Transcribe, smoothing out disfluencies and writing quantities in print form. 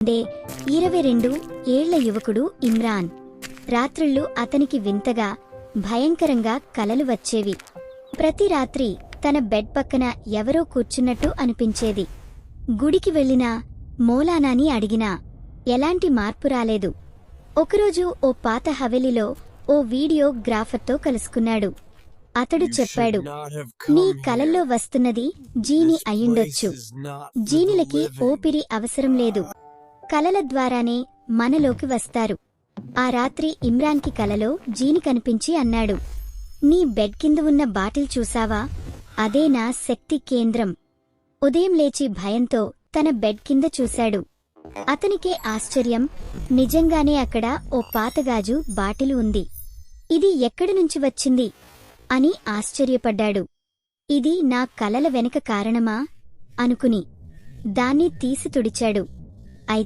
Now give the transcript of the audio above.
ఉండే 22 ఏళ్ల యువకుడు ఇమ్రాన్. రాత్రుళ్ళు అతనికి వింతగా, భయంకరంగా కలలు వచ్చేవి. ప్రతి రాత్రి తన బెడ్ పక్కన ఎవరో కూర్చున్నట్టు అనిపించేది. గుడికి వెళ్లినా, మౌలానాని అడిగినా ఎలాంటి మార్పు రాలేదు. ఒకరోజు ఓ పాత హవేలీలో ఓ వీడియోగ్రాఫర్తో కలుసుకున్నాడు. అతడు చెప్పాడు, నీ కలల్లో వస్తున్నది జీని అయ్యుండొచ్చు. జీనిలకి ఊపిరి అవసరం లేదు, కలల ద్వారానే మనలోకి వస్తారు. ఆ రాత్రి ఇమ్రాన్కి కలలో జీని కనిపించి అన్నాడు, నీ బెడ్ కింద ఉన్న బాటిల్ చూసావా? అదే నా శక్తి కేంద్రం. ఉదయం లేచి భయంతో తన బెడ్ కింద చూశాడు. అతనికే ఆశ్చర్యం, నిజంగానే అక్కడ ఓ పాతగాజు బాటిలు ఉంది. ఇది ఎక్కడి నుంచి వచ్చింది అని ఆశ్చర్యపడ్డాడు. ఇది నా కలల వెనుక కారణమా అనుకుని దాన్ని తీసి తుడిచాడు. అయితే